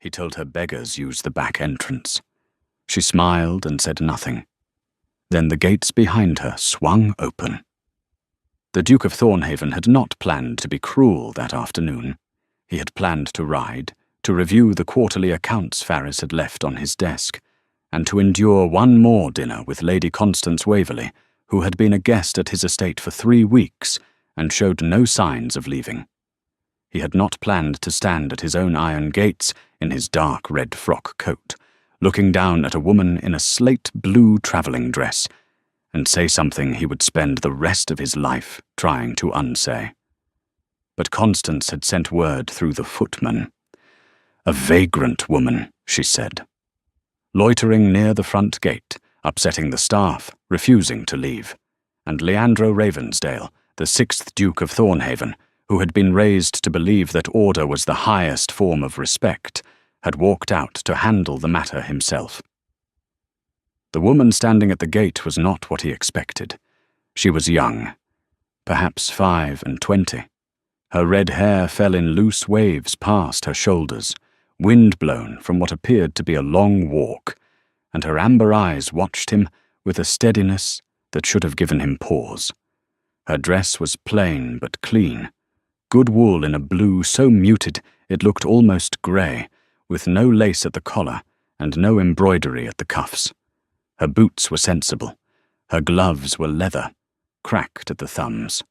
He told her beggars use the back entrance. She smiled and said nothing. Then the gates behind her swung open. The Duke of Thornhaven had not planned to be cruel that afternoon. He had planned to ride, to review the quarterly accounts Ferris had left on his desk, and to endure one more dinner with Lady Constance Waverley, who had been a guest at his estate for 3 weeks and showed no signs of leaving. He had not planned to stand at his own iron gates in his dark red frock coat, looking down at a woman in a slate blue travelling dress, and say something he would spend the rest of his life trying to unsay. But Constance had sent word through the footman. "A vagrant woman," she said. Loitering near the front gate, upsetting the staff, refusing to leave, and Leandro Ravensdale, the 6th Duke of Thornhaven, who had been raised to believe that order was the highest form of respect, had walked out to handle the matter himself. The woman standing at the gate was not what he expected. She was young, perhaps 25. Her red hair fell in loose waves past her shoulders, wind-blown from what appeared to be a long walk, and her amber eyes watched him with a steadiness that should have given him pause. Her dress was plain but clean, good wool in a blue so muted it looked almost grey, with no lace at the collar and no embroidery at the cuffs. Her boots were sensible. Her gloves were leather, cracked at the thumbs.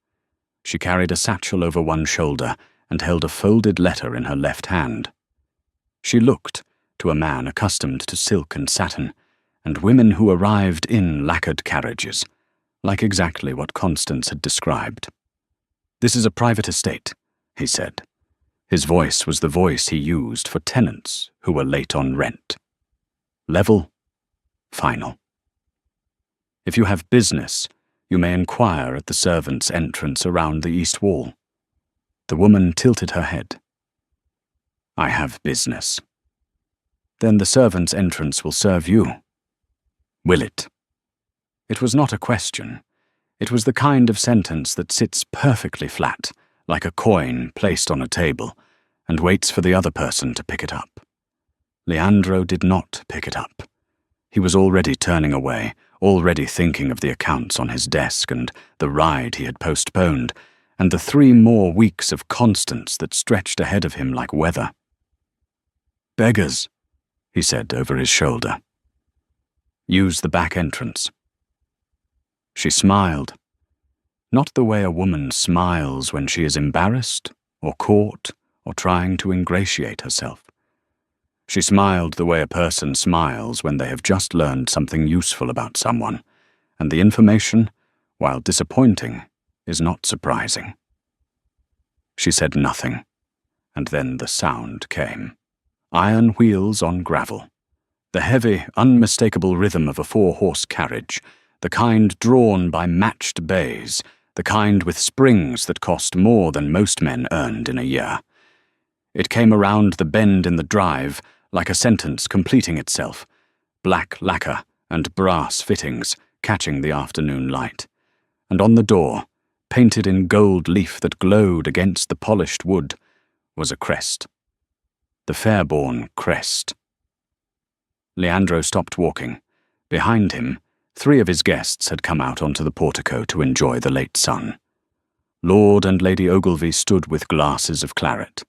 She carried a satchel over one shoulder and held a folded letter in her left hand. She looked, to a man accustomed to silk and satin, and women who arrived in lacquered carriages, like exactly what Constance had described. "This is a private estate," he said. His voice was the voice he used for tenants who were late on rent. Level, final. "If you have business, you may inquire at the servants' entrance around the east wall." The woman tilted her head. "I have business." "Then the servants' entrance will serve you." "Will it?" It was not a question. It was the kind of sentence that sits perfectly flat, like a coin placed on a table, and waits for the other person to pick it up. Leandro did not pick it up. He was already turning away, already thinking of the accounts on his desk and the ride he had postponed, and the 3 more weeks of Constance that stretched ahead of him like weather. "Beggars," he said over his shoulder. "Use the back entrance." She smiled. Not the way a woman smiles when she is embarrassed, or caught, or trying to ingratiate herself. She smiled the way a person smiles when they have just learned something useful about someone, and the information, while disappointing, is not surprising. She said nothing, and then the sound came. Iron wheels on gravel. The heavy, unmistakable rhythm of a 4-horse carriage, the kind drawn by matched bays, the kind with springs that cost more than most men earned in a year. It came around the bend in the drive, like a sentence completing itself, black lacquer and brass fittings catching the afternoon light, and on the door, painted in gold leaf that glowed against the polished wood, was a crest. The Fairborn crest. Leandro stopped walking. Behind him, 3 of his guests had come out onto the portico to enjoy the late sun. Lord and Lady Ogilvy stood with glasses of claret.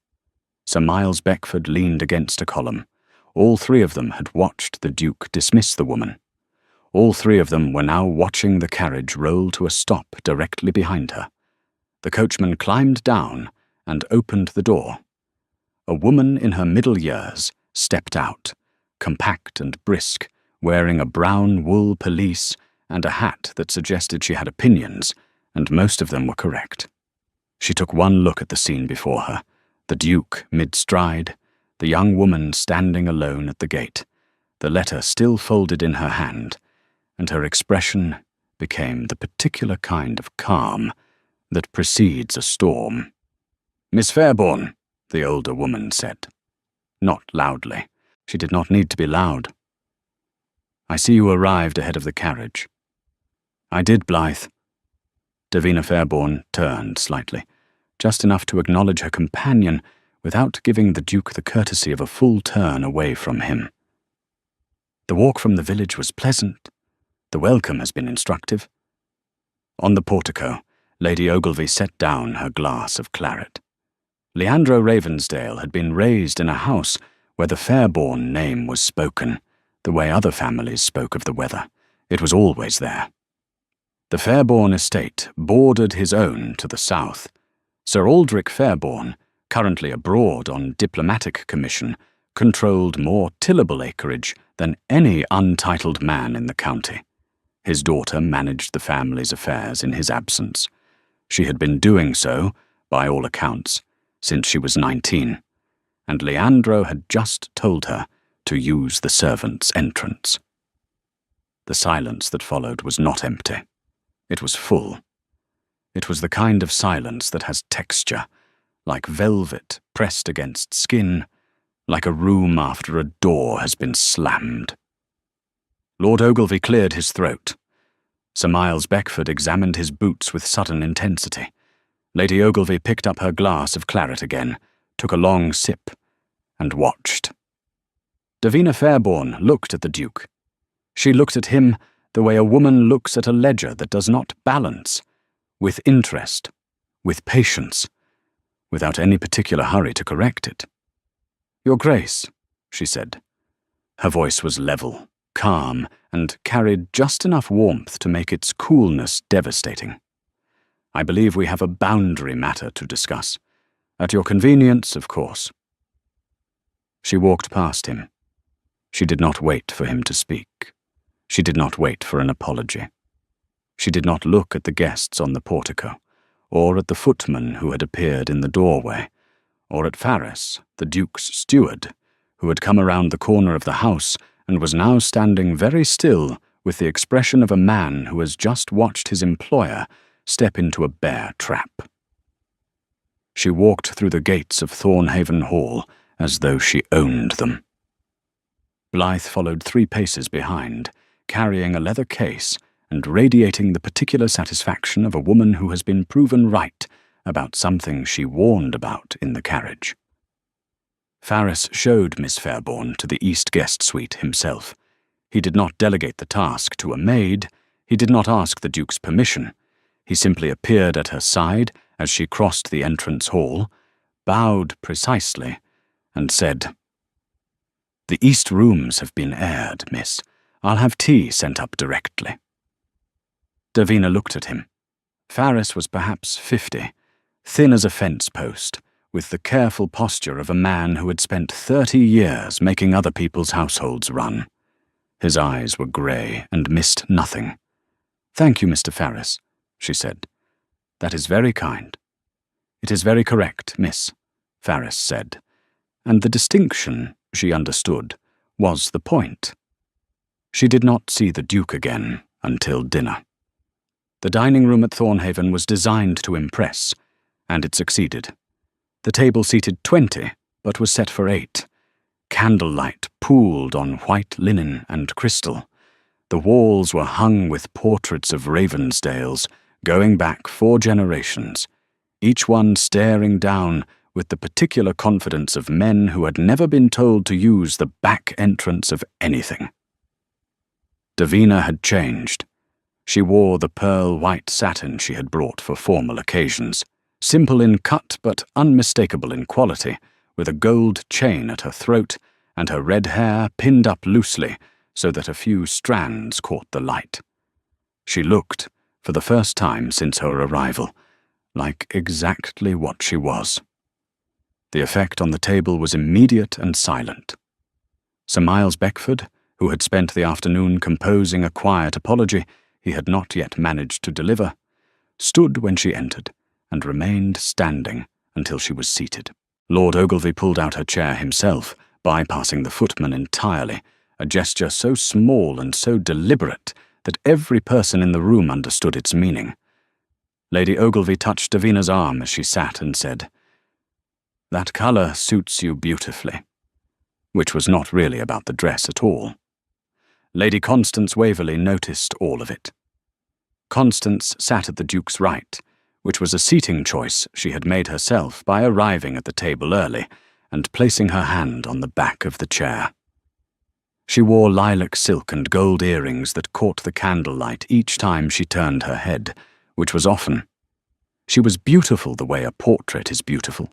Sir Miles Beckford leaned against a column. All 3 of them had watched the Duke dismiss the woman. All 3 of them were now watching the carriage roll to a stop directly behind her. The coachman climbed down and opened the door. A woman in her middle years stepped out, compact and brisk, wearing a brown wool pelisse and a hat that suggested she had opinions, and most of them were correct. She took one look at the scene before her, the Duke mid-stride, the young woman standing alone at the gate, the letter still folded in her hand, and her expression became the particular kind of calm that precedes a storm. "Miss Fairborn," the older woman said. Not loudly. She did not need to be loud. "I see you arrived ahead of the carriage." "I did, Blythe." Davina Fairborn turned slightly, just enough to acknowledge her companion without giving the Duke the courtesy of a full turn away from him. The walk from the village was pleasant. The welcome has been instructive. On the portico, Lady Ogilvy set down her glass of claret. Leandro Ravensdale had been raised in a house where the Fairborn name was spoken, the way other families spoke of the weather. It was always there. The Fairborn estate bordered his own to the south. Sir Aldrich Fairborn, currently abroad on diplomatic commission, controlled more tillable acreage than any untitled man in the county. His daughter managed the family's affairs in his absence. She had been doing so, by all accounts, since she was 19, and Leandro had just told her to use the servants' entrance. The silence that followed was not empty. It was full. It was the kind of silence that has texture, like velvet pressed against skin, like a room after a door has been slammed. Lord Ogilvy cleared his throat. Sir Miles Beckford examined his boots with sudden intensity. Lady Ogilvy picked up her glass of claret again, took a long sip, and watched. Davina Fairborn looked at the Duke. She looked at him the way a woman looks at a ledger that does not balance, with interest, with patience, without any particular hurry to correct it. "Your Grace," she said. Her voice was level, calm, and carried just enough warmth to make its coolness devastating. "I believe we have a boundary matter to discuss. At your convenience, of course." She walked past him. She did not wait for him to speak. She did not wait for an apology. She did not look at the guests on the portico, or at the footman who had appeared in the doorway, or at Farris, the Duke's steward, who had come around the corner of the house and was now standing very still with the expression of a man who has just watched his employer step into a bear trap. She walked through the gates of Thornhaven Hall as though she owned them. Blythe followed 3 paces behind, carrying a leather case and radiating the particular satisfaction of a woman who has been proven right about something she warned about in the carriage. Farris showed Miss Fairborn to the East Guest Suite himself. He did not delegate the task to a maid. He did not ask the Duke's permission. He simply appeared at her side as she crossed the entrance hall, bowed precisely, and said, "The East rooms have been aired, miss. I'll have tea sent up directly." Davina looked at him. Farris was perhaps 50, thin as a fence post, with the careful posture of a man who had spent 30 years making other people's households run. His eyes were grey and missed nothing. "Thank you, Mr. Farris," she said. "That is very kind." "It is very correct, miss," Farris said, and the distinction, she understood, was the point. She did not see the Duke again until dinner. The dining room at Thornhaven was designed to impress, and it succeeded. The table seated 20, but was set for 8. Candlelight pooled on white linen and crystal. The walls were hung with portraits of Ravensdales, going back 4 generations, each one staring down with the particular confidence of men who had never been told to use the back entrance of anything. Davina had changed. She wore the pearl-white satin she had brought for formal occasions, simple in cut but unmistakable in quality, with a gold chain at her throat and her red hair pinned up loosely so that a few strands caught the light. She looked, for the first time since her arrival, like exactly what she was. The effect on the table was immediate and silent. Sir Miles Beckford, who had spent the afternoon composing a quiet apology he had not yet managed to deliver, stood when she entered, and remained standing until she was seated. Lord Ogilvy pulled out her chair himself, bypassing the footman entirely, a gesture so small and so deliberate that every person in the room understood its meaning. Lady Ogilvy touched Davina's arm as she sat and said, "That colour suits you beautifully," which was not really about the dress at all. Lady Constance Waverley noticed all of it. Constance sat at the Duke's right, which was a seating choice she had made herself by arriving at the table early and placing her hand on the back of the chair. She wore lilac silk and gold earrings that caught the candlelight each time she turned her head, which was often. She was beautiful the way a portrait is beautiful,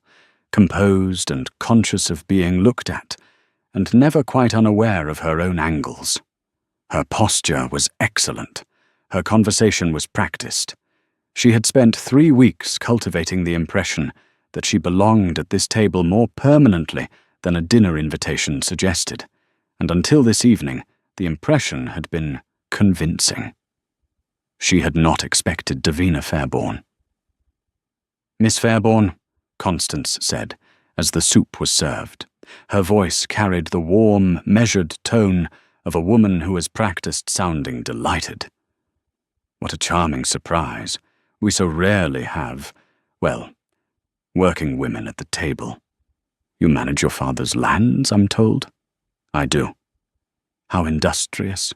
composed and conscious of being looked at, and never quite unaware of her own angles. Her posture was excellent. Her conversation was practiced. She had spent 3 weeks cultivating the impression that she belonged at this table more permanently than a dinner invitation suggested, and until this evening, the impression had been convincing. She had not expected Davina Fairborn. "Miss Fairborn," Constance said, as the soup was served. Her voice carried the warm, measured tone of a woman who has practiced sounding delighted. "What a charming surprise. We so rarely have, well, working women at the table. You manage your father's lands, I'm told?" "I do." "How industrious."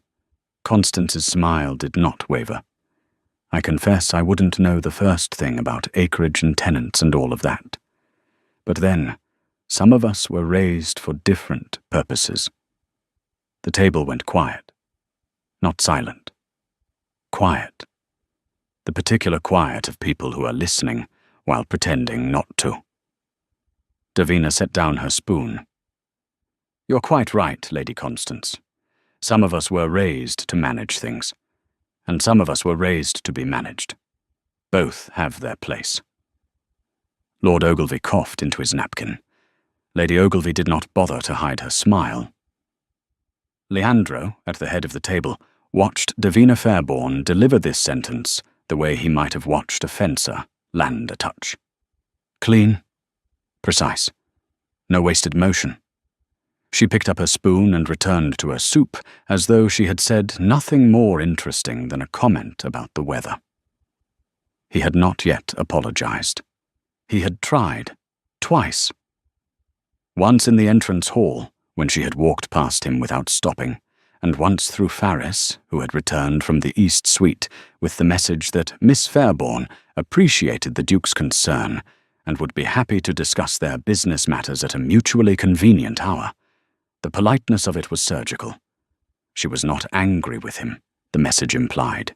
Constance's smile did not waver. "I confess I wouldn't know the first thing about acreage and tenants and all of that. But then, some of us were raised for different purposes." The table went quiet. Not silent. Quiet. The particular quiet of people who are listening while pretending not to. Davina set down her spoon. "You're quite right, Lady Constance. Some of us were raised to manage things, and some of us were raised to be managed. Both have their place." Lord Ogilvy coughed into his napkin. Lady Ogilvy did not bother to hide her smile. Leandro, at the head of the table, watched Davina Fairborn deliver this sentence the way he might have watched a fencer land a touch. Clean, precise, no wasted motion. She picked up her spoon and returned to her soup as though she had said nothing more interesting than a comment about the weather. He had not yet apologized. He had tried, twice. Once in the entrance hall, when she had walked past him without stopping, and once through Faris, who had returned from the East Suite with the message that Miss Fairborn appreciated the Duke's concern and would be happy to discuss their business matters at a mutually convenient hour. The politeness of it was surgical. She was not angry with him, the message implied.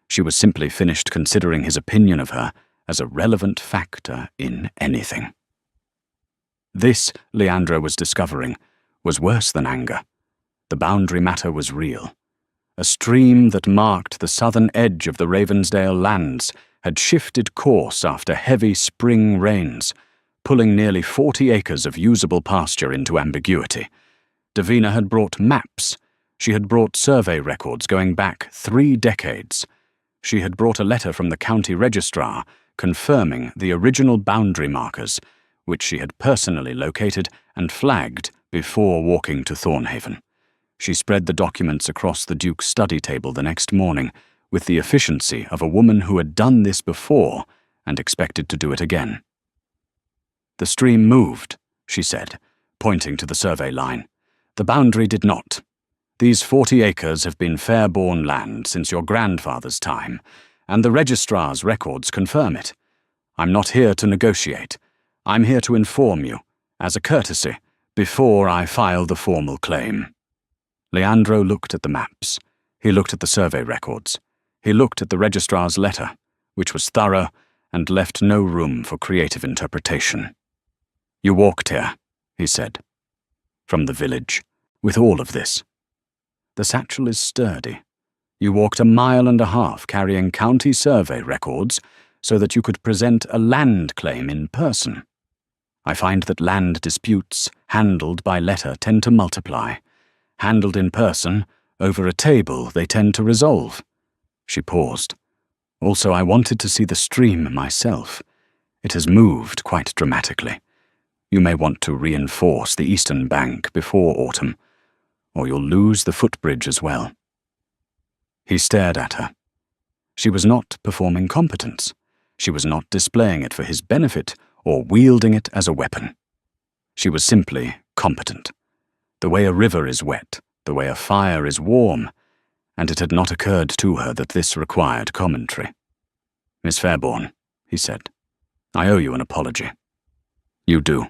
She was simply finished considering his opinion of her as a relevant factor in anything. This, Leandro was discovering, was worse than anger. The boundary matter was real. A stream that marked the southern edge of the Ravensdale lands had shifted course after heavy spring rains, pulling nearly 40 acres of usable pasture into ambiguity. Davina had brought maps. She had brought survey records going back 3 decades. She had brought a letter from the county registrar confirming the original boundary markers, which she had personally located and flagged before walking to Thornhaven. She spread the documents across the Duke's study table the next morning with the efficiency of a woman who had done this before and expected to do it again. "The stream moved," she said, pointing to the survey line. "The boundary did not. These 40 acres have been Fairborn land since your grandfather's time, and the registrar's records confirm it. I'm not here to negotiate. I'm here to inform you, as a courtesy, before I file the formal claim." Leandro looked at the maps. He looked at the survey records. He looked at the registrar's letter, which was thorough and left no room for creative interpretation. "You walked here," he said, "from the village, with all of this. The satchel is sturdy. You walked 1.5 miles carrying county survey records so that you could present a land claim in person. I find that land disputes handled by letter tend to multiply. Handled in person, over a table, they tend to resolve." She paused. "Also, I wanted to see the stream myself. It has moved quite dramatically. You may want to reinforce the eastern bank before autumn, or you'll lose the footbridge as well." He stared at her. She was not performing competence. She was not displaying it for his benefit or wielding it as a weapon. She was simply competent. The way a river is wet, the way a fire is warm, and it had not occurred to her that this required commentary. "Miss Fairborn," he said. "I owe you an apology." "You do."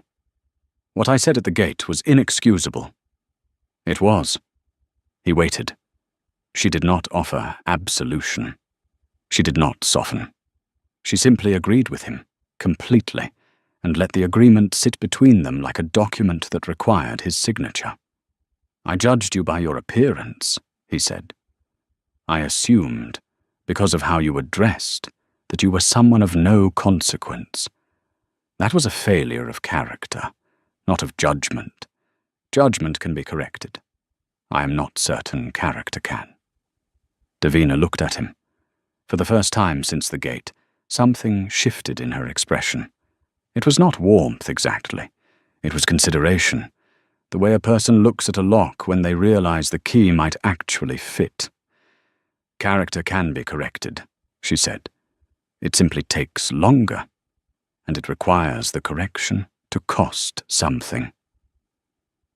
"What I said at the gate was inexcusable." It was. He waited. She did not offer absolution. She did not soften. She simply agreed with him, completely, and let the agreement sit between them like a document that required his signature. "I judged you by your appearance," he said. "I assumed, because of how you were dressed, that you were someone of no consequence. That was a failure of character, not of judgment. Judgment can be corrected. I am not certain character can." Davina looked at him. For the first time since the gate, something shifted in her expression. It was not warmth exactly. It was consideration, the way a person looks at a lock when they realize the key might actually fit. "Character can be corrected," she said. "It simply takes longer, and it requires the correction to cost something."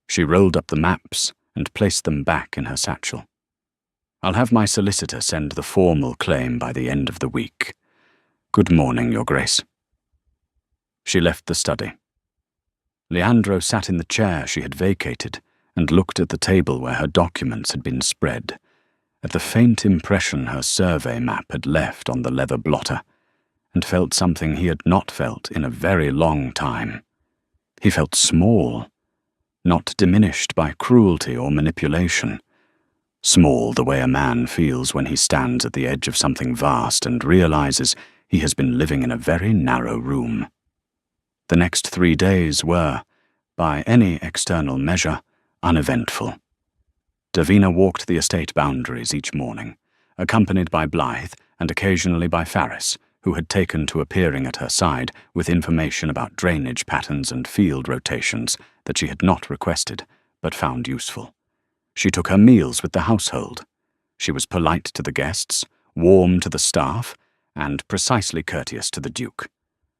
She rolled up the maps and placed them back in her satchel. "I'll have my solicitor send the formal claim by the end of the week. Good morning, Your Grace." She left the study. Leandro sat in the chair she had vacated and looked at the table where her documents had been spread, at the faint impression her survey map had left on the leather blotter, and felt something he had not felt in a very long time. He felt small, not diminished by cruelty or manipulation. Small the way a man feels when he stands at the edge of something vast and realizes he has been living in a very narrow room. The next 3 days were, by any external measure, uneventful. Davina walked the estate boundaries each morning, accompanied by Blythe and occasionally by Ferris, who had taken to appearing at her side with information about drainage patterns and field rotations that she had not requested, but found useful. She took her meals with the household. She was polite to the guests, warm to the staff, and precisely courteous to the Duke.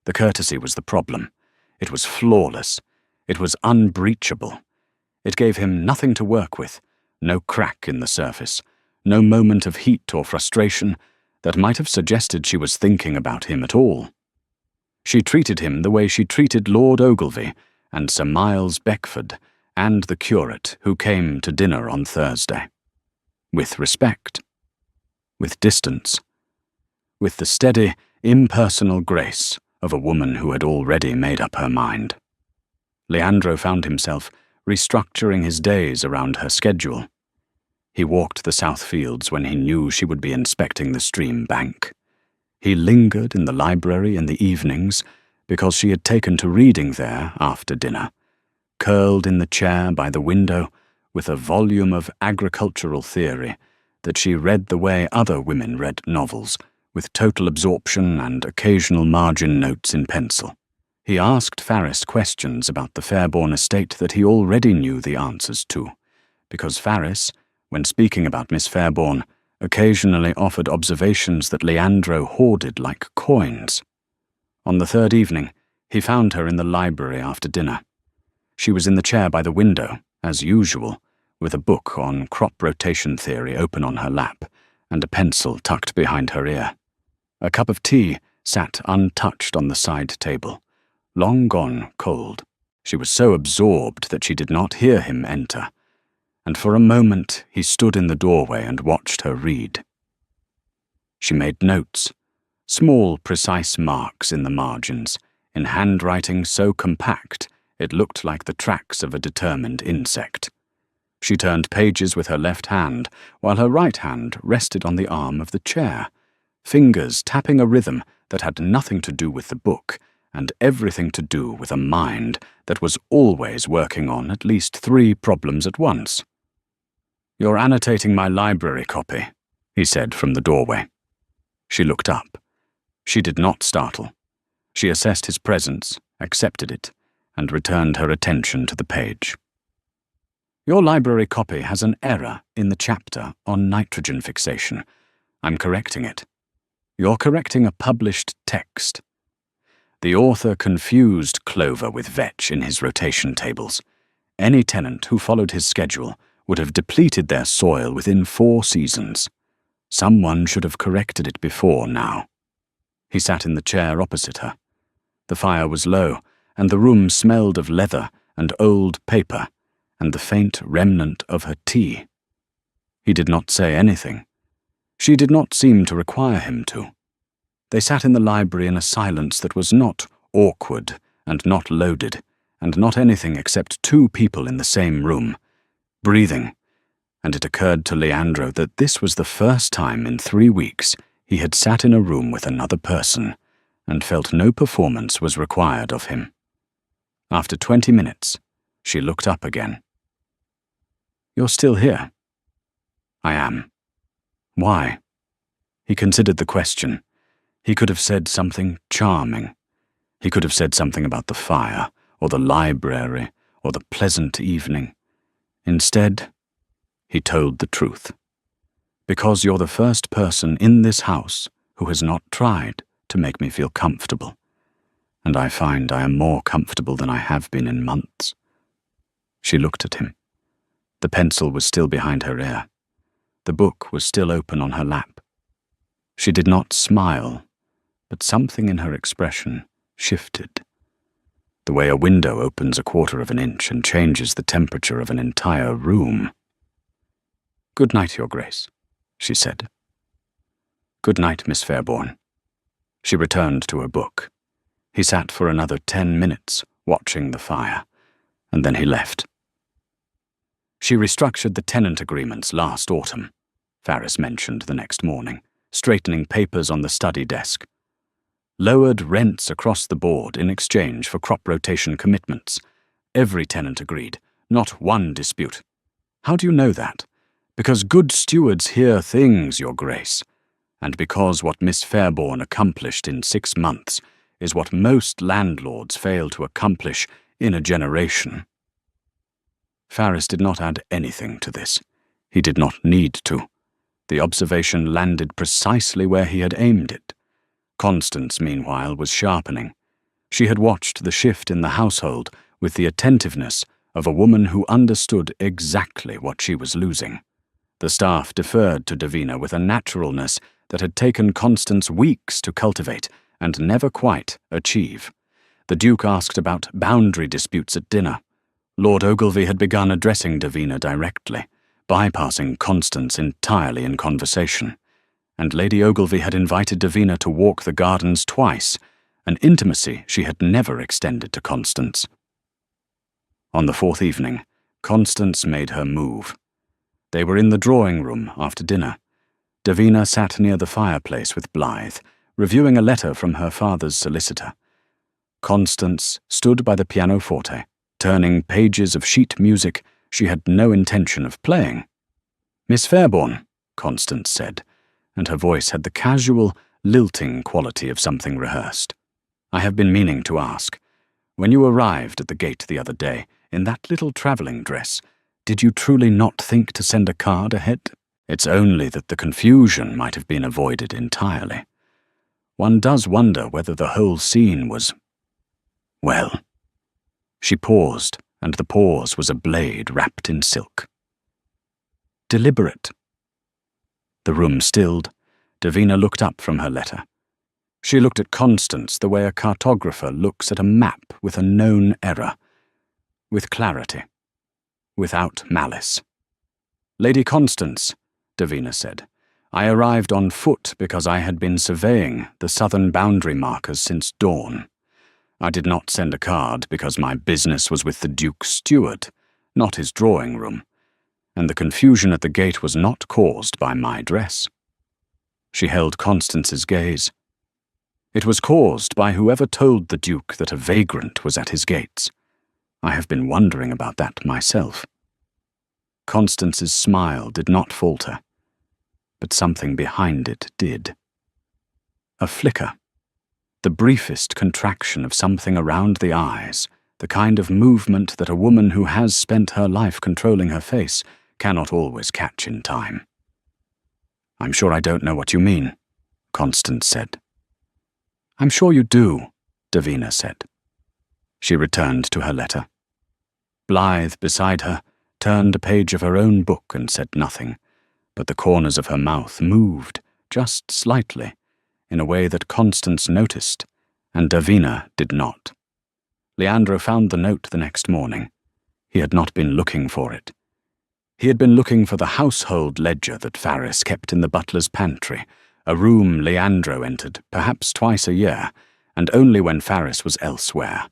The courtesy was the problem. It was flawless. It was unbreachable. It gave him nothing to work with, no crack in the surface, no moment of heat or frustration that might have suggested she was thinking about him at all. She treated him the way she treated Lord Ogilvy and Sir Miles Beckford and the curate who came to dinner on Thursday. With respect. With distance. With the steady, impersonal grace of a woman who had already made up her mind. Leandro found himself restructuring his days around her schedule. He walked the south fields when he knew she would be inspecting the stream bank. He lingered in the library in the evenings because she had taken to reading there after dinner, curled in the chair by the window with a volume of agricultural theory that she read the way other women read novels, with total absorption and occasional margin notes in pencil. He asked Ferris questions about the Fairborn estate that he already knew the answers to, because Ferris, when speaking about Miss Fairborn, occasionally offered observations that Leandro hoarded like coins. On the third evening, he found her in the library after dinner. She was in the chair by the window, as usual, with a book on crop rotation theory open on her lap, and a pencil tucked behind her ear. A cup of tea sat untouched on the side table, long gone cold. She was so absorbed that she did not hear him enter, and for a moment he stood in the doorway and watched her read. She made notes, small precise marks in the margins, in handwriting so compact it looked like the tracks of a determined insect. She turned pages with her left hand, while her right hand rested on the arm of the chair, fingers tapping a rhythm that had nothing to do with the book, and everything to do with a mind that was always working on at least 3 problems at once. "You're annotating my library copy," he said from the doorway. She looked up. She did not startle. She assessed his presence, accepted it, and returned her attention to the page. "Your library copy has an error in the chapter on nitrogen fixation. I'm correcting it. You're correcting a published text. The author confused clover with vetch in his rotation tables. Any tenant who followed his schedule would have depleted their soil within 4 seasons. Someone should have corrected it before now." He sat in the chair opposite her. The fire was low, and the room smelled of leather and old paper, and the faint remnant of her tea. He did not say anything. She did not seem to require him to. They sat in the library in a silence that was not awkward and not loaded, and not anything except two people in the same room, breathing, and it occurred to Leandro that this was the first time in 3 weeks he had sat in a room with another person, and felt no performance was required of him. After 20 minutes, she looked up again. "You're still here?" "I am." "Why?" He considered the question. He could have said something charming. He could have said something about the fire, or the library, or the pleasant evening. Instead, he told the truth. "Because you're the first person in this house who has not tried to make me feel comfortable, and I find I am more comfortable than I have been in months." She looked at him. The pencil was still behind her ear. The book was still open on her lap. She did not smile, but something in her expression shifted. The way a window opens 1/4 of an inch and changes the temperature of an entire room. "Good night, Your Grace," she said. "Good night, Miss Fairborn." She returned to her book. He sat for another 10 minutes, watching the fire, and then he left. She restructured the tenant agreements last autumn, Farris mentioned the next morning, straightening papers on the study desk. Lowered rents across the board in exchange for crop rotation commitments. Every tenant agreed, not one dispute. How do you know that? Because good stewards hear things, Your Grace, and because what Miss Fairborn accomplished in 6 months is what most landlords fail to accomplish in a generation. Farris did not add anything to this. He did not need to. The observation landed precisely where he had aimed it. Constance, meanwhile, was sharpening. She had watched the shift in the household with the attentiveness of a woman who understood exactly what she was losing. The staff deferred to Davina with a naturalness that had taken Constance weeks to cultivate and never quite achieve. The Duke asked about boundary disputes at dinner. Lord Ogilvy had begun addressing Davina directly, bypassing Constance entirely in conversation. And Lady Ogilvy had invited Davina to walk the gardens twice, an intimacy she had never extended to Constance. On the 4th evening, Constance made her move. They were in the drawing room after dinner. Davina sat near the fireplace with Blythe, reviewing a letter from her father's solicitor. Constance stood by the pianoforte, turning pages of sheet music she had no intention of playing. "Miss Fairborn," Constance said, and her voice had the casual, lilting quality of something rehearsed. "I have been meaning to ask. When you arrived at the gate the other day, in that little travelling dress, did you truly not think to send a card ahead? It's only that the confusion might have been avoided entirely. One does wonder whether the whole scene was... well." She paused, and the pause was a blade wrapped in silk. "Deliberate." The room stilled. Davina looked up from her letter. She looked at Constance the way a cartographer looks at a map with a known error. With clarity. Without malice. "Lady Constance," Davina said, "I arrived on foot because I had been surveying the southern boundary markers since dawn. I did not send a card because my business was with the Duke's steward, not his drawing room, and the confusion at the gate was not caused by my dress." She held Constance's gaze. "It was caused by whoever told the Duke that a vagrant was at his gates. I have been wondering about that myself." Constance's smile did not falter, but something behind it did. A flicker. The briefest contraction of something around the eyes, the kind of movement that a woman who has spent her life controlling her face cannot always catch in time. "I'm sure I don't know what you mean," Constance said. "I'm sure you do," Davina said. She returned to her letter. Blythe, beside her, turned a page of her own book and said nothing, but the corners of her mouth moved, just slightly, in a way that Constance noticed, and Davina did not. Leandro found the note the next morning. He had not been looking for it. He had been looking for the household ledger that Faris kept in the butler's pantry, a room Leandro entered perhaps twice a year, and only when Faris was elsewhere.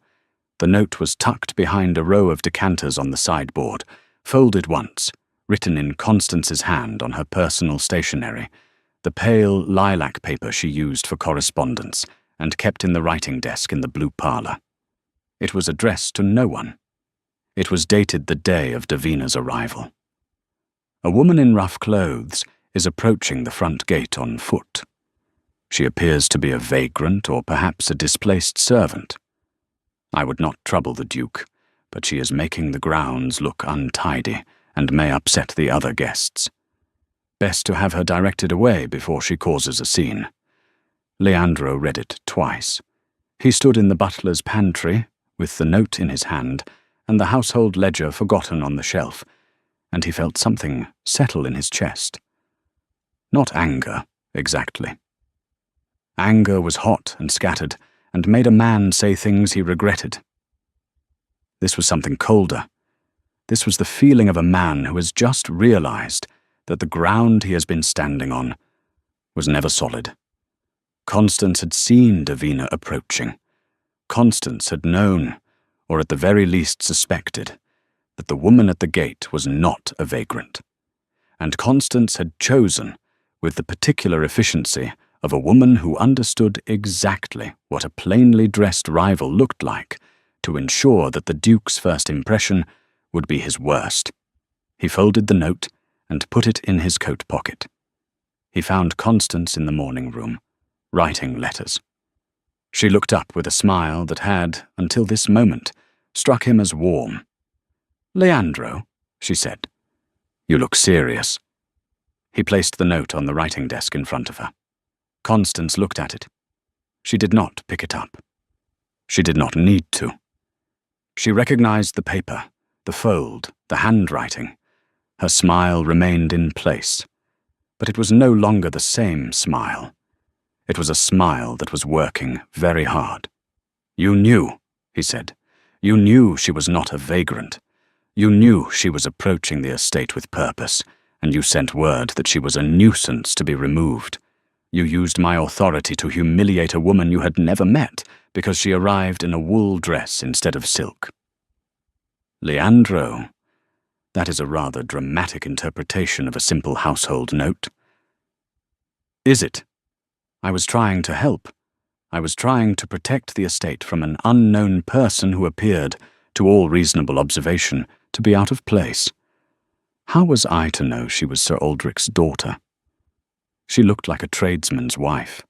The note was tucked behind a row of decanters on the sideboard, folded once, written in Constance's hand on her personal stationery, the pale lilac paper she used for correspondence and kept in the writing desk in the blue parlour. It was addressed to no one. It was dated the day of Davina's arrival. A woman in rough clothes is approaching the front gate on foot. She appears to be a vagrant or perhaps a displaced servant. I would not trouble the Duke, but she is making the grounds look untidy and may upset the other guests. Best to have her directed away before she causes a scene. Leandro read it twice. He stood in the butler's pantry, with the note in his hand and the household ledger forgotten on the shelf, and he felt something settle in his chest. Not anger, exactly. Anger was hot and scattered, and made a man say things he regretted. This was something colder. This was the feeling of a man who has just realized that the ground he has been standing on was never solid. Constance had seen Davina approaching. Constance had known, or at the very least suspected, that the woman at the gate was not a vagrant. And Constance had chosen, with the particular efficiency of a woman who understood exactly what a plainly dressed rival looked like, to ensure that the Duke's first impression would be his worst. He folded the note and put it in his coat pocket. He found Constance in the morning room, writing letters. She looked up with a smile that had, until this moment, struck him as warm. "Leandro," she said, "you look serious." He placed the note on the writing desk in front of her. Constance looked at it. She did not pick it up. She did not need to. She recognized the paper, the fold, the handwriting. Her smile remained in place, but it was no longer the same smile. It was a smile that was working very hard. "You knew," he said. "You knew she was not a vagrant. You knew she was approaching the estate with purpose, and you sent word that she was a nuisance to be removed. You used my authority to humiliate a woman you had never met because she arrived in a wool dress instead of silk." Leandro, that is a rather dramatic interpretation of a simple household note. "Is it? I was trying to help. I was trying to protect the estate from an unknown person who appeared, to all reasonable observation, to be out of place. How was I to know she was Sir Aldrich's daughter? She looked like a tradesman's wife."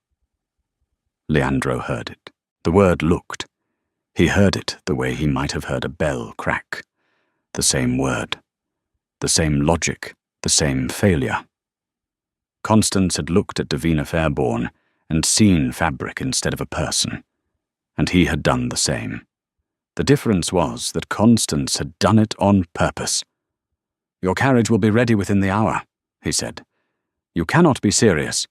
Leandro heard it. The word looked. He heard it the way he might have heard a bell crack. The same word. The same logic. The same failure. Constance had looked at Davina Fairborn and seen fabric instead of a person, and he had done the same. The difference was that Constance had done it on purpose. "Your carriage will be ready within the hour," he said. "You cannot be serious.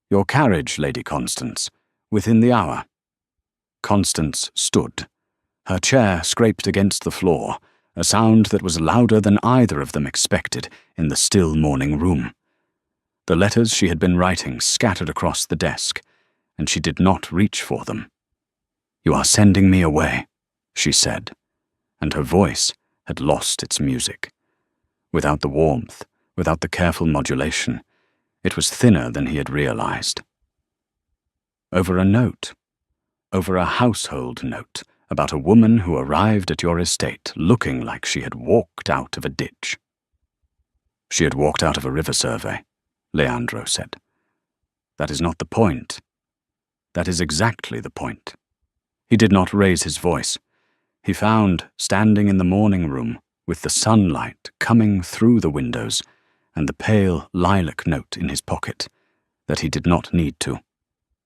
Your carriage, Lady Constance, within the hour." Constance stood. Her chair scraped against the floor, a sound that was louder than either of them expected in the still morning room. The letters she had been writing scattered across the desk, and she did not reach for them. "You are sending me away," she said, and her voice had lost its music. Without the warmth, without the careful modulation, it was thinner than he had realized. Over a note, over a household note, about a woman who arrived at your estate looking like she had walked out of a ditch. "She had walked out of a river survey," Leandro said. "That is not the point. That is exactly the point." He did not raise his voice. He found, standing in the morning room, with the sunlight coming through the windows and the pale lilac note in his pocket, that he did not need to.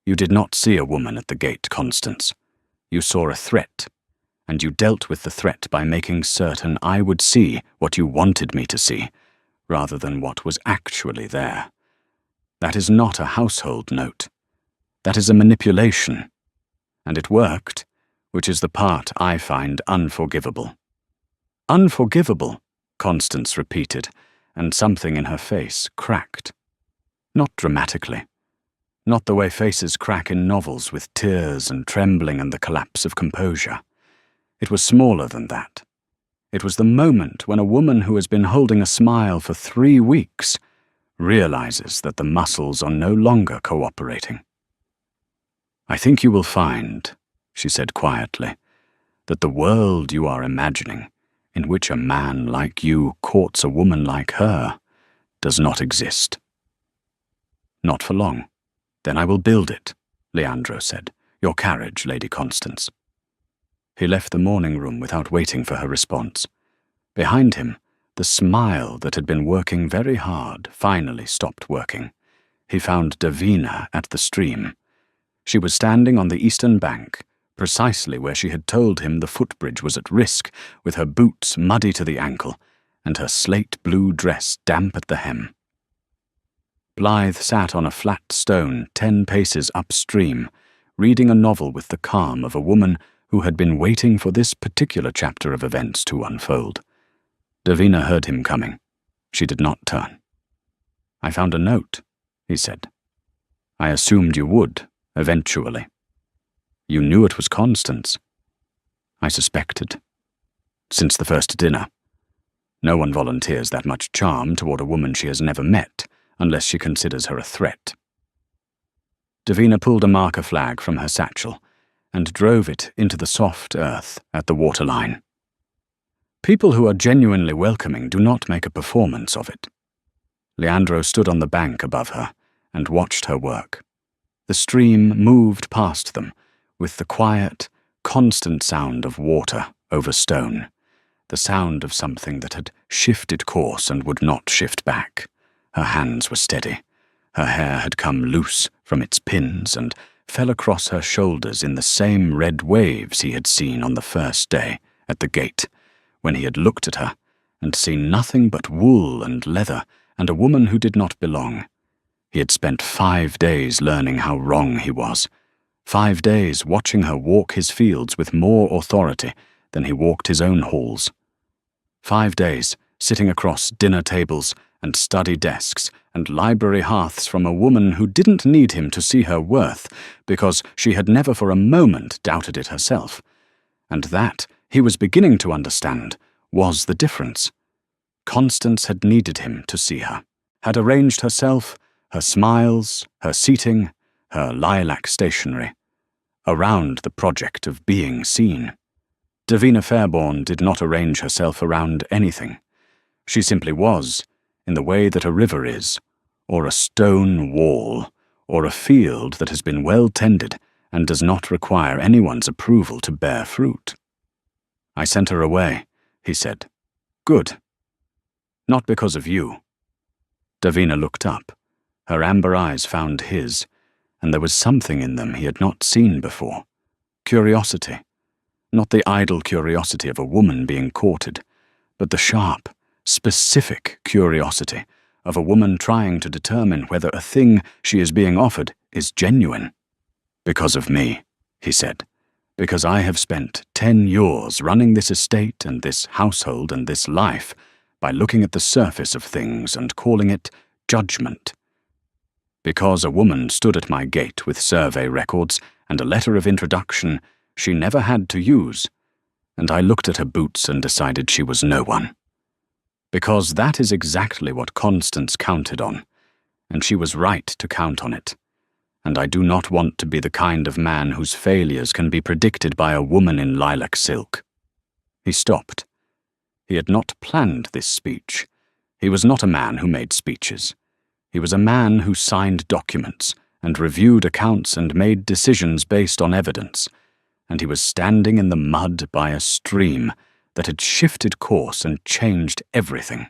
"You did not see a woman at the gate, Constance. You saw a threat, and you dealt with the threat by making certain I would see what you wanted me to see, rather than what was actually there. That is not a household note. That is a manipulation. And it worked, which is the part I find unforgivable. Unforgivable, Constance repeated, and something in her face cracked. Not dramatically. Not the way faces crack in novels with tears and trembling and the collapse of composure. It was smaller than that. It was the moment when a woman who has been holding a smile for 3 weeks realizes that the muscles are no longer cooperating. "I think you will find," she said quietly, "that the world you are imagining, in which a man like you courts a woman like her, does not exist." "Not for long. Then I will build it," Leandro said. "Your carriage, Lady Constance." He left the morning room without waiting for her response. Behind him, the smile that had been working very hard finally stopped working. He found Davina at the stream. She was standing on the eastern bank, precisely where she had told him the footbridge was at risk, with her boots muddy to the ankle, and her slate-blue dress damp at the hem. Blythe sat on a flat stone 10 paces upstream, reading a novel with the calm of a woman who had been waiting for this particular chapter of events to unfold. Davina heard him coming. She did not turn. "I found a note," he said. "I assumed you would, eventually." "You knew it was Constance." "I suspected. Since the first dinner. No one volunteers that much charm toward a woman she has never met, unless she considers her a threat." Davina pulled a marker flag from her satchel and drove it into the soft earth at the waterline. People who are genuinely welcoming do not make a performance of it. Leandro stood on the bank above her and watched her work. The stream moved past them with the quiet, constant sound of water over stone, the sound of something that had shifted course and would not shift back. Her hands were steady. Her hair had come loose from its pins and fell across her shoulders in the same red waves he had seen on the first day at the gate, when he had looked at her and seen nothing but wool and leather and a woman who did not belong. He had spent 5 days learning how wrong he was, 5 days watching her walk his fields with more authority than he walked his own halls. 5 days sitting across dinner tables and study desks and library hearths from a woman who didn't need him to see her worth because she had never for a moment doubted it herself. And that, he was beginning to understand, was the difference. Constance had needed him to see her, had arranged herself, her smiles, her seating, her lilac stationery, around the project of being seen. Davina Fairborn did not arrange herself around anything. She simply was, in the way that a river is, or a stone wall, or a field that has been well tended and does not require anyone's approval to bear fruit. "I sent her away," he said. "Good. Not because of you." Davina looked up. Her amber eyes found his, and there was something in them he had not seen before. Curiosity. Not the idle curiosity of a woman being courted, but the sharp, specific curiosity of a woman trying to determine whether a thing she is being offered is genuine. "Because of me," he said. "Because I have spent 10 years running this estate and this household and this life by looking at the surface of things and calling it judgment. Because a woman stood at my gate with survey records and a letter of introduction she never had to use, and I looked at her boots and decided she was no one. Because that is exactly what Constance counted on, and she was right to count on it. And I do not want to be the kind of man whose failures can be predicted by a woman in lilac silk." He stopped. He had not planned this speech. He was not a man who made speeches. He was a man who signed documents and reviewed accounts and made decisions based on evidence, and he was standing in the mud by a stream that had shifted course and changed everything.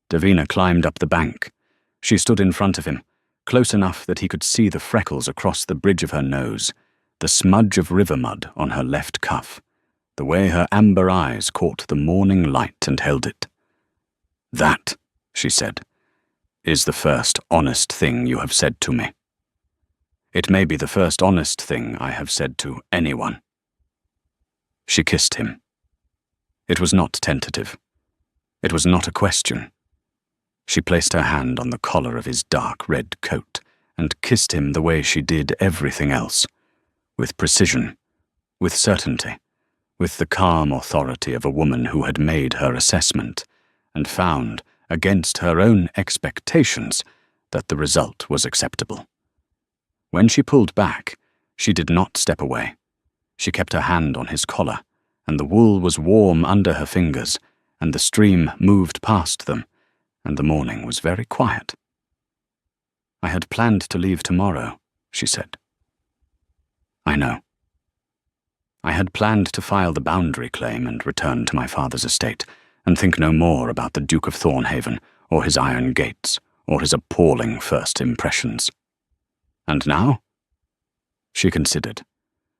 Davina climbed up the bank. She stood in front of him, close enough that he could see the freckles across the bridge of her nose, the smudge of river mud on her left cuff, the way her amber eyes caught the morning light and held it. "That," she said, "is the first honest thing you have said to me." It may be the first honest thing I have said to anyone." She kissed him. It was not tentative. It was not a question. She placed her hand on the collar of his dark red coat and kissed him the way she did everything else, with precision, with certainty, with the calm authority of a woman who had made her assessment and found, against her own expectations, that the result was acceptable. When she pulled back, she did not step away. She kept her hand on his collar, and the wool was warm under her fingers, and the stream moved past them, and the morning was very quiet. "I had planned to leave tomorrow," she said. "I know. I had planned to file the boundary claim and return to my father's estate, and think no more about the Duke of Thornhaven, or his iron gates, or his appalling first impressions. And now?" She considered.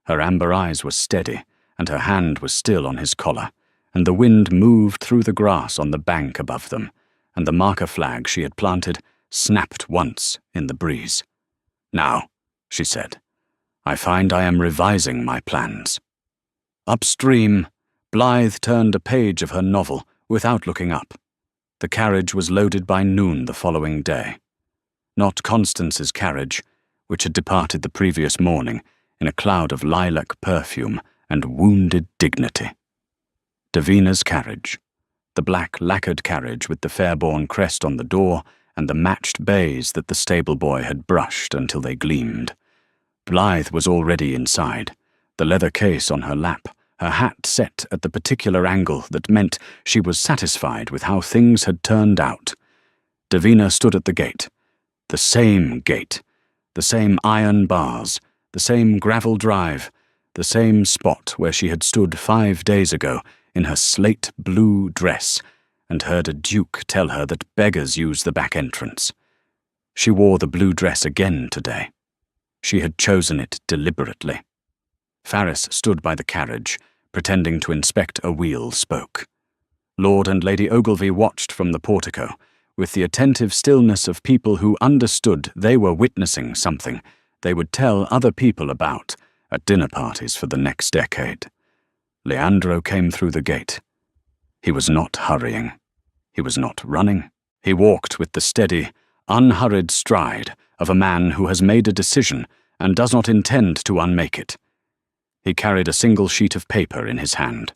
Her amber eyes were steady, and her hand was still on his collar, and the wind moved through the grass on the bank above them, and the marker flag she had planted snapped once in the breeze. "Now," she said, "I find I am revising my plans." Upstream, Blythe turned a page of her novel without looking up. The carriage was loaded by noon the following day. Not Constance's carriage, which had departed the previous morning in a cloud of lilac perfume and wounded dignity. Davina's carriage, the black lacquered carriage with the Fairborn crest on the door and the matched bays that the stable boy had brushed until they gleamed. Blythe was already inside, the leather case on her lap, her hat set at the particular angle that meant she was satisfied with how things had turned out. Davina stood at the gate. The same iron bars, the same gravel drive, the same spot where she had stood 5 days ago in her slate blue dress and heard a duke tell her that beggars use the back entrance. She wore the blue dress again today. She had chosen it deliberately. Ferris stood by the carriage, pretending to inspect a wheel spoke. Lord and Lady Ogilvy watched from the portico, with the attentive stillness of people who understood they were witnessing something they would tell other people about at dinner parties for the next decade. Leandro came through the gate. He was not hurrying. He was not running. He walked with the steady, unhurried stride of a man who has made a decision and does not intend to unmake it. He carried a single sheet of paper in his hand.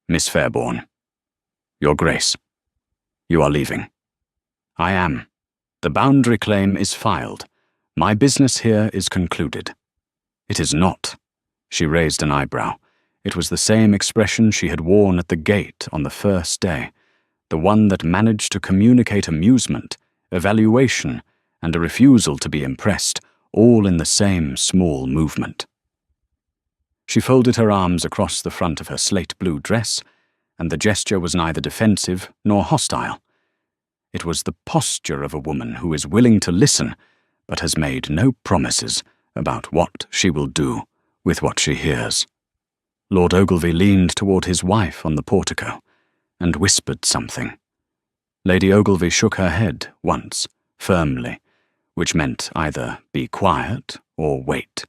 "Miss Fairborn, Your Grace, you are leaving." "I am. The boundary claim is filed. My business here is concluded." "It is not." She raised an eyebrow. It was the same expression she had worn at the gate on the first day, the one that managed to communicate amusement, evaluation, and a refusal to be impressed, all in the same small movement. She folded her arms across the front of her slate blue dress, and the gesture was neither defensive nor hostile. It was the posture of a woman who is willing to listen, but has made no promises about what she will do with what she hears. Lord Ogilvy leaned toward his wife on the portico and whispered something. Lady Ogilvy shook her head once, firmly, which meant either be quiet or wait.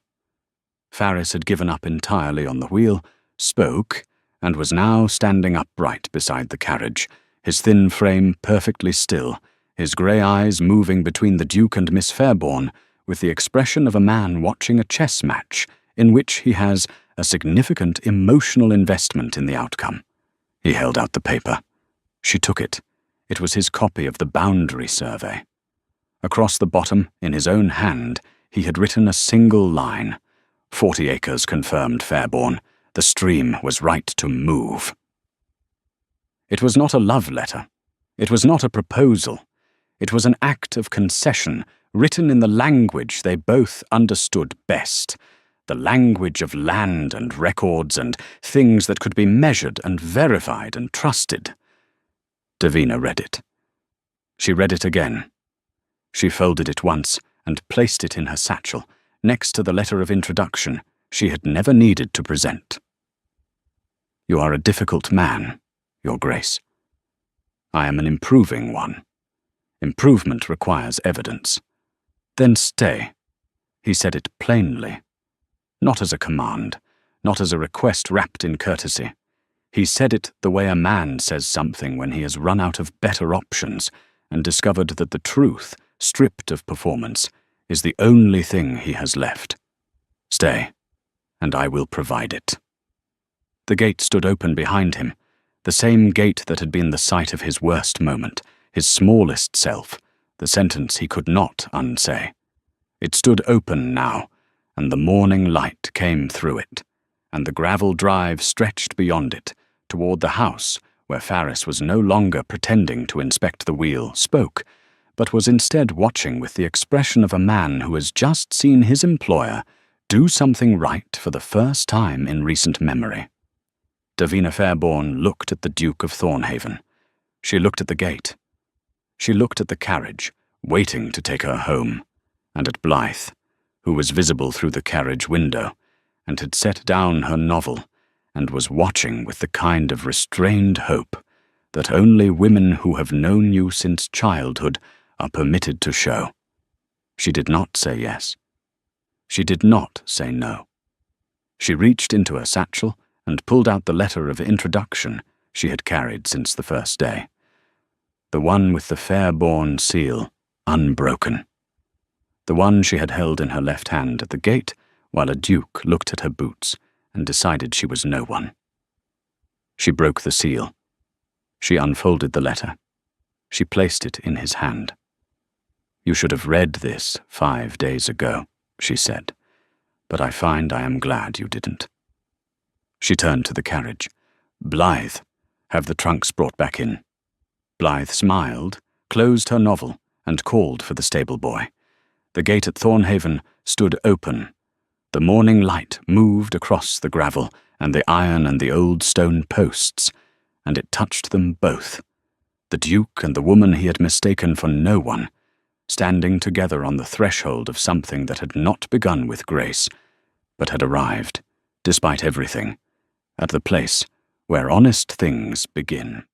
Ferris had given up entirely on the wheel, spoke, and was now standing upright beside the carriage, his thin frame perfectly still, his grey eyes moving between the Duke and Miss Fairborn with the expression of a man watching a chess match in which he has a significant emotional investment in the outcome. He held out the paper. She took it. It was his copy of the boundary survey. Across the bottom, in his own hand, he had written a single line. 40 acres confirmed, Fairborn. The stream was right to move. It was not a love letter. It was not a proposal. It was an act of concession written in the language they both understood best, the language of land and records and things that could be measured and verified and trusted. Davina read it. She read it again. She folded it once and placed it in her satchel, next to the letter of introduction she had never needed to present. "You are a difficult man, Your Grace. I am an improving one. Improvement requires evidence. Then stay." He said it plainly. Not as a command, not as a request wrapped in courtesy. He said it the way a man says something when he has run out of better options and discovered that the truth, stripped of performance, is the only thing he has left. Stay, and I will provide it. The gate stood open behind him, the same gate that had been the site of his worst moment, his smallest self, the sentence he could not unsay. It stood open now, and the morning light came through it, and the gravel drive stretched beyond it, toward the house where Faris was no longer pretending to inspect the wheel, spoke, but was instead watching with the expression of a man who has just seen his employer do something right for the first time in recent memory. Davina Fairborn looked at the Duke of Thornhaven. She looked at the gate. She looked at the carriage, waiting to take her home, and at Blythe, who was visible through the carriage window, and had set down her novel, and was watching with the kind of restrained hope that only women who have known you since childhood are permitted to show. She did not say yes. She did not say no. She reached into her satchel and pulled out the letter of introduction she had carried since the first day. The one with the Fairborn seal, unbroken. The one she had held in her left hand at the gate while a duke looked at her boots and decided she was no one. She broke the seal. She unfolded the letter. She placed it in his hand. "You should have read this 5 days ago," she said, "but I find I am glad you didn't." She turned to the carriage. "Blythe, have the trunks brought back in." Blythe smiled, closed her novel, and called for the stable boy. The gate at Thornhaven stood open. The morning light moved across the gravel and the iron and the old stone posts, and it touched them both. The Duke and the woman he had mistaken for no one, standing together on the threshold of something that had not begun with grace, but had arrived, despite everything, at the place where honest things begin.